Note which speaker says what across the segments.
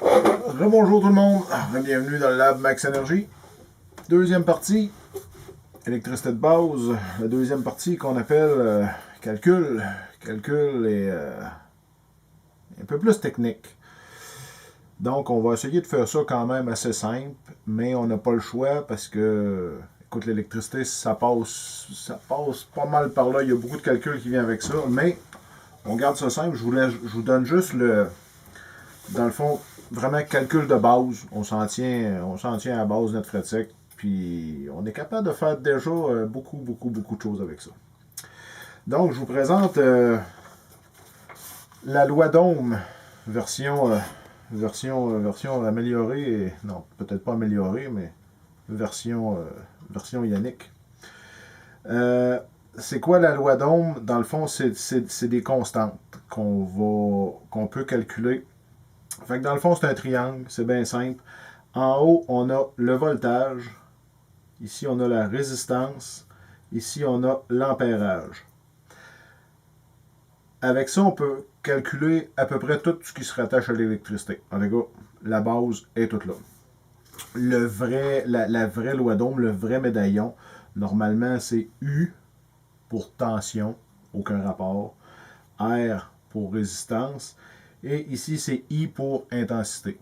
Speaker 1: Rebonjour tout le monde, bienvenue dans le Lab Max Energy. Deuxième partie, électricité de base. La deuxième partie qu'on appelle calcul. Calcul est un peu plus technique. Donc on va essayer de faire ça quand même assez simple, mais on n'a pas le choix parce que, écoute, l'électricité, ça passe pas mal par là. Il y a beaucoup de calculs qui viennent avec ça, mais on garde ça simple. Je vous donne juste dans le fond, vraiment calcul de base. On s'en tient à la base de notre fret sec. Puis on est capable de faire déjà beaucoup de choses avec ça. Donc je vous présente la loi d'Ohm version améliorée. Non, peut-être pas améliorée, mais version Yannick. C'est quoi la loi d'Ohm? Dans le fond, c'est des constantes qu'on peut calculer. Fait que dans le fond, c'est un triangle, c'est bien simple. En haut, on a le voltage. Ici, on a la résistance. Ici, on a l'ampérage. Avec ça, on peut calculer à peu près tout ce qui se rattache à l'électricité. Alors, les gars, la base est toute là. La vraie loi d'Ohm, le vrai médaillon, normalement, c'est U pour tension, aucun rapport. R pour résistance. Et ici, c'est I pour intensité.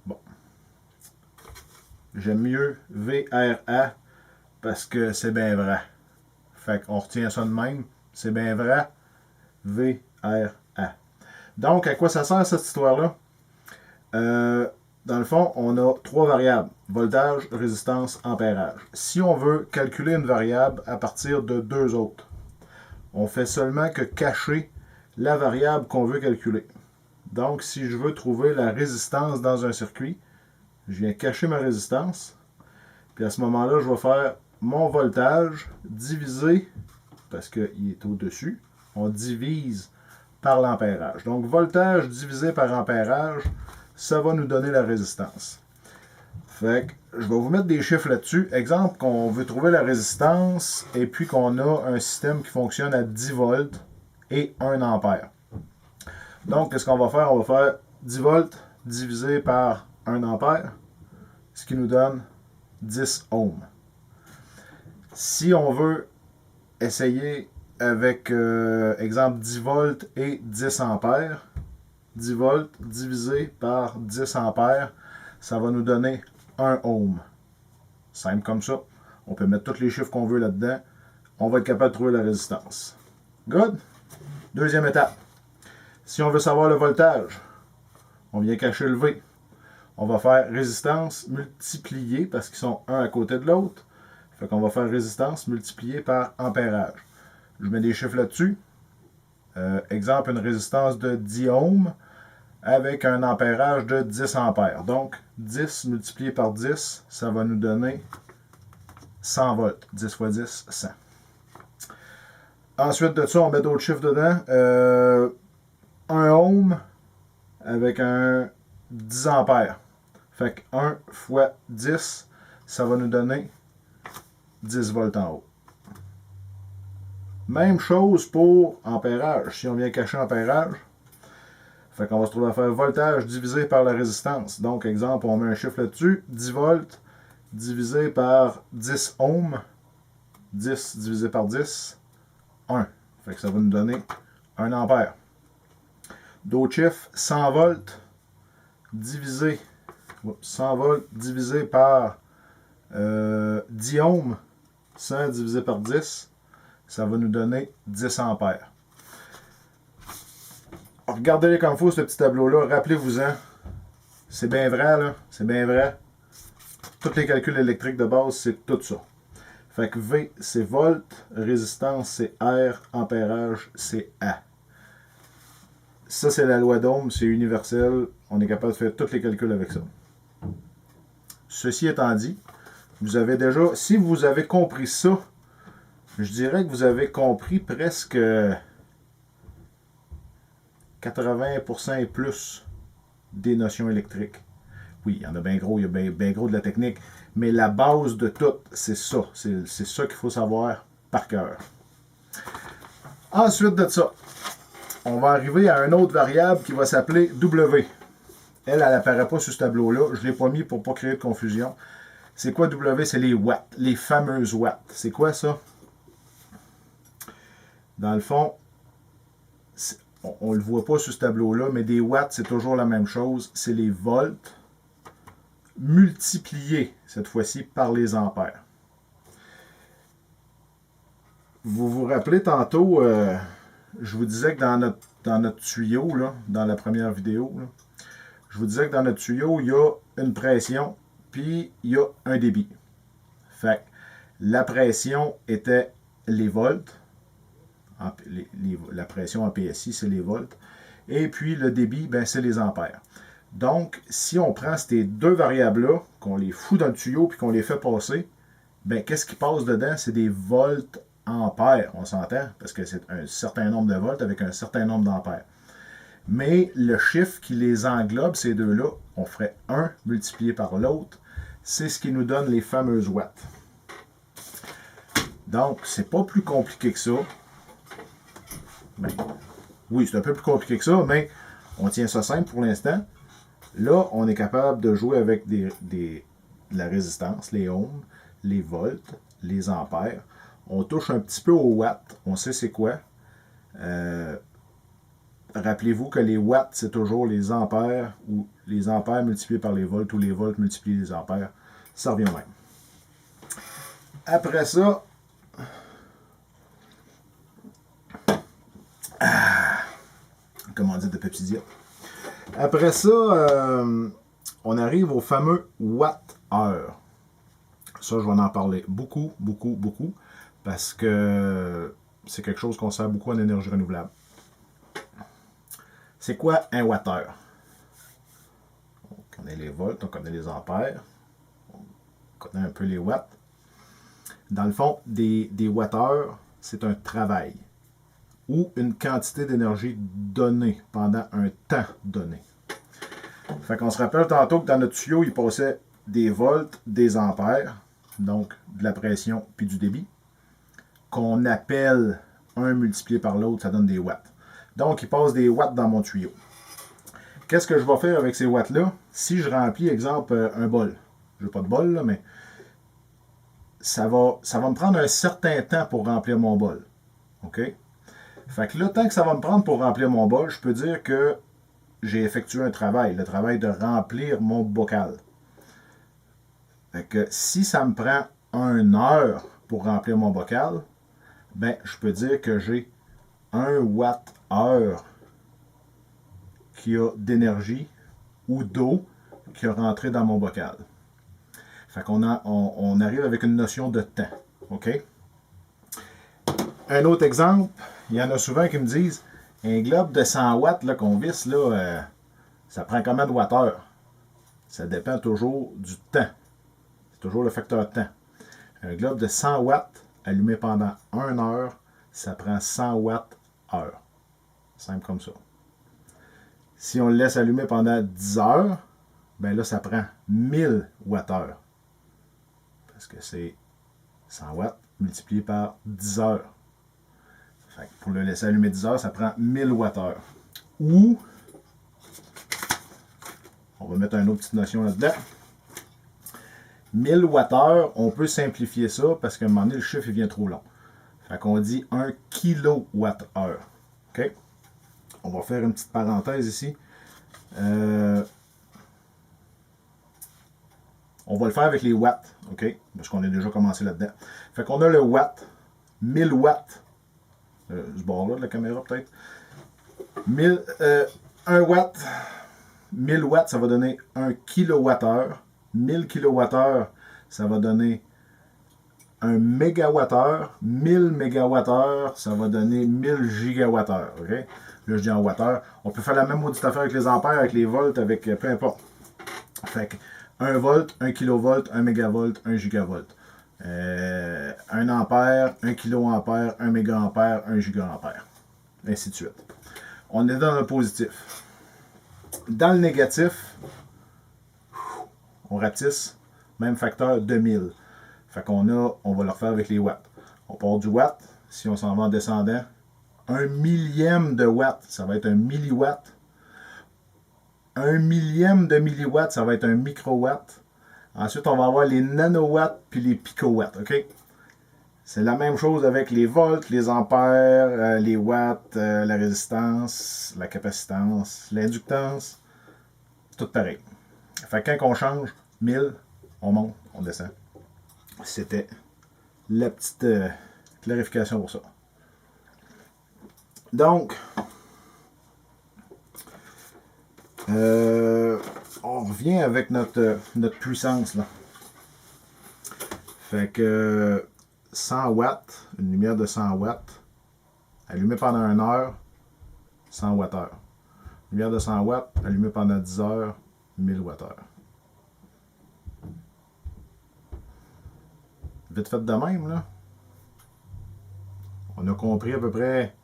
Speaker 1: Bon. J'aime mieux VRA parce que c'est bien vrai. Fait qu'on retient ça de même. C'est bien vrai. VRA. Donc, à quoi ça sert cette histoire-là? Dans le fond, on a trois variables. Voltage, résistance, ampérage. Si on veut calculer une variable à partir de deux autres, on fait seulement que cacher la variable qu'on veut calculer. Donc, si je veux trouver la résistance dans un circuit, je viens cacher ma résistance. Puis à ce moment-là, je vais faire mon voltage divisé, parce qu'il est au-dessus, on divise par l'ampérage. Donc, voltage divisé par ampérage, ça va nous donner la résistance. Fait que je vais vous mettre des chiffres là-dessus. Exemple, qu'on veut trouver la résistance et puis qu'on a un système qui fonctionne à 10 volts et 1 ampère. Donc, qu'est-ce qu'on va faire? On va faire 10 volts divisé par 1 ampère, ce qui nous donne 10 ohms. Si on veut essayer avec, exemple, 10 volts et 10 ampères, 10 volts divisé par 10 ampères, ça va nous donner 1 ohm. Simple comme ça. On peut mettre tous les chiffres qu'on veut là-dedans. On va être capable de trouver la résistance. Good? Deuxième étape. Si on veut savoir le voltage, on vient cacher le V. On va faire résistance multipliée, parce qu'ils sont un à côté de l'autre. Fait qu'on va faire résistance multipliée par ampérage. Je mets des chiffres là-dessus. Exemple, une résistance de 10 ohms avec un ampérage de 10 ampères. Donc, 10 multiplié par 10, ça va nous donner 100 volts. 10 fois 10, 100. Ensuite de ça, on met d'autres chiffres dedans. 1 ohm avec un 10 ampères. Fait que 1 fois 10, ça va nous donner 10 volts en haut. Même chose pour ampérage. Si on vient cacher ampérage, fait qu'on va se trouver à faire voltage divisé par la résistance. Donc, exemple, on met un chiffre là-dessus. 10 volts divisé par 10 ohms. 10 divisé par 10, 1. Fait que ça va nous donner 1 ampère. D'autres chiffres, 100 volts divisé, 100 volts divisé par 10 ohms, 100 divisé par 10, ça va nous donner 10 ampères. Regardez-les comme il faut, ce petit tableau-là, rappelez-vous-en. C'est bien vrai, là, c'est bien vrai. Tous les calculs électriques de base, c'est tout ça. Fait que V, c'est volt, résistance, c'est R, ampérage, c'est A. Ça, c'est la loi d'Ohm, c'est universel. On est capable de faire tous les calculs avec ça. Ceci étant dit, vous avez déjà, si vous avez compris ça, je dirais que vous avez compris presque 80% et plus des notions électriques. Oui, il y en a bien gros, il y a bien gros de la technique, mais la base de tout, c'est ça. C'est ça qu'il faut savoir par cœur. Ensuite de ça, on va arriver à une autre variable qui va s'appeler W. elle n'apparaît pas sur ce tableau-là. Je ne l'ai pas mis pour ne pas créer de confusion. C'est quoi W? C'est les watts, les fameuses watts. C'est quoi ça? Dans le fond, on ne le voit pas sur ce tableau-là, mais des watts, c'est toujours la même chose. C'est les volts multipliés, cette fois-ci, par les ampères. Vous vous rappelez tantôt, je vous disais que dans notre tuyau, là, dans la première vidéo, là, je vous disais que dans notre tuyau, il y a une pression, puis il y a un débit. Fait que la pression était les volts. La pression en PSI, c'est les volts. Et puis le débit, ben, c'est les ampères. Donc, si on prend ces deux variables-là, qu'on les fout dans le tuyau puis qu'on les fait passer, ben, qu'est-ce qui passe dedans? C'est des volts ampères, on s'entend, parce que c'est un certain nombre de volts avec un certain nombre d'ampères. Mais le chiffre qui les englobe, ces deux-là, on ferait 1 multiplié par l'autre, c'est ce qui nous donne les fameuses watts. Donc, c'est pas plus compliqué que ça. Ben, oui, c'est un peu plus compliqué que ça, mais on tient ça simple pour l'instant. Là, on est capable de jouer avec de la résistance, les ohms, les volts, les ampères. On touche un petit peu aux watts, on sait c'est quoi. Rappelez-vous que les watts, c'est toujours les ampères, ou les ampères multipliés par les volts, ou les volts multipliés par les ampères. Ça revient au même. Après ça, comment dire de Pepsi. Après ça, on arrive au fameux watt-heure. Ça, je vais en parler beaucoup, beaucoup, beaucoup, parce que c'est quelque chose qu'on sert beaucoup en énergie renouvelable. C'est quoi un watt-heure? On connaît les volts, on connaît les ampères, on connaît un peu les watts. Dans le fond, des watt-heures, c'est un travail ou une quantité d'énergie donnée pendant un temps donné. Fait qu'on se rappelle tantôt que dans notre tuyau, il passait des volts, des ampères, donc de la pression puis du débit, qu'on appelle 1 multiplié par l'autre, ça donne des watts. Donc, il passe des watts dans mon tuyau. Qu'est-ce que je vais faire avec ces watts-là? Si je remplis, exemple, un bol. Je n'ai pas de bol, là, mais ça va me prendre un certain temps pour remplir mon bol. OK? Fait que là, tant que ça va me prendre pour remplir mon bol, je peux dire que j'ai effectué un travail, le travail de remplir mon bocal. Fait que si ça me prend 1 heure pour remplir mon bocal, ben, je peux dire que j'ai 1 watt-heure qui a d'énergie ou d'eau qui a rentré dans mon bocal. Fait qu'on on arrive avec une notion de temps. OK? Un autre exemple, il y en a souvent qui me disent un globe de 100 watts là, qu'on visse, là, ça prend combien de watts-heure? Ça dépend toujours du temps. C'est toujours le facteur temps. Un globe de 100 watts allumé pendant 1 heure, ça prend 100 watts-heure. Simple comme ça. Si on le laisse allumer pendant 10 heures, ben là, ça prend 1000 watts-heure. Parce que c'est 100 watts multiplié par 10 heures. Fait que pour le laisser allumer 10 heures, ça prend 1000 watts-heure. Ou, on va mettre une autre petite notion là-dedans. 1000 watts-heure, on peut simplifier ça parce qu'à un moment donné, le chiffre il vient trop long. Fait qu'on dit 1 kWh. OK? On va faire une petite parenthèse ici. On va le faire avec les watts, OK? Parce qu'on a déjà commencé là-dedans. Fait qu'on a le watt, 1000 watts. Ce bord-là de la caméra, peut-être. 1 watt, 1000 watts, ça va donner 1 kWh. 1000 kWh, ça va donner 1 MWh. 1000 MWh, ça va donner 1000 GWh. OK? Là, je dis en wattheure. On peut faire la même maudite affaire avec les ampères, avec les volts, avec peu importe. Fait que 1 volt, 1 kV, 1 mégavolt, 1 gigavolt. 1 ampère, 1 kiloampère, 1 mégaampère, 1 gigaampère. Ainsi de suite. On est dans le positif. Dans le négatif, on ratisse, même facteur 2000. Fait qu'on on va le refaire avec les watts. On part du watt, si on s'en va en descendant, 1 millième de watt, ça va être 1 milliwatt. 1 millième de milliwatt, ça va être un microwatt. Ensuite, on va avoir les nanowatts puis les picowatts, OK? C'est la même chose avec les volts, les ampères, les watts, la résistance, la capacitance, l'inductance. Tout pareil. Fait que quand on change 1000, on monte, on descend. C'était la petite clarification pour ça. Donc, on revient avec notre puissance, là. Fait que 100 watts, une lumière de 100 watts, allumée pendant 1 heure, 100 Wh. Lumière de 100 watts, allumée pendant 10 heures, 1000 Wh. Vite fait de même, là. On a compris à peu près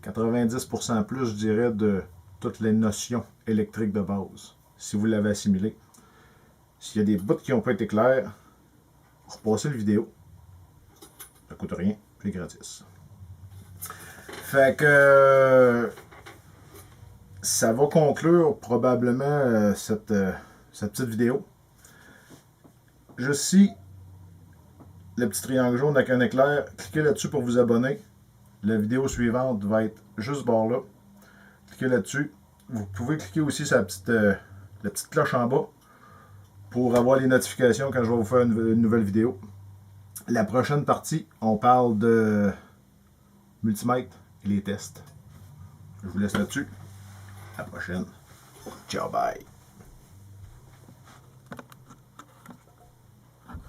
Speaker 1: 90% plus, je dirais, de toutes les notions électriques de base, si vous l'avez assimilé. S'il y a des bouts qui n'ont pas été clairs, repassez la vidéo. Ça coûte rien, c'est gratis. Fait que ça va conclure probablement cette petite vidéo. Juste ici, le petit triangle jaune avec un éclair, cliquez là-dessus pour vous abonner. La vidéo suivante va être juste bord là. Cliquez là-dessus. Vous pouvez cliquer aussi sur la petite cloche en bas pour avoir les notifications quand je vais vous faire une nouvelle vidéo. La prochaine partie, on parle de multimètre et les tests. Je vous laisse là-dessus. À la prochaine. Ciao, bye.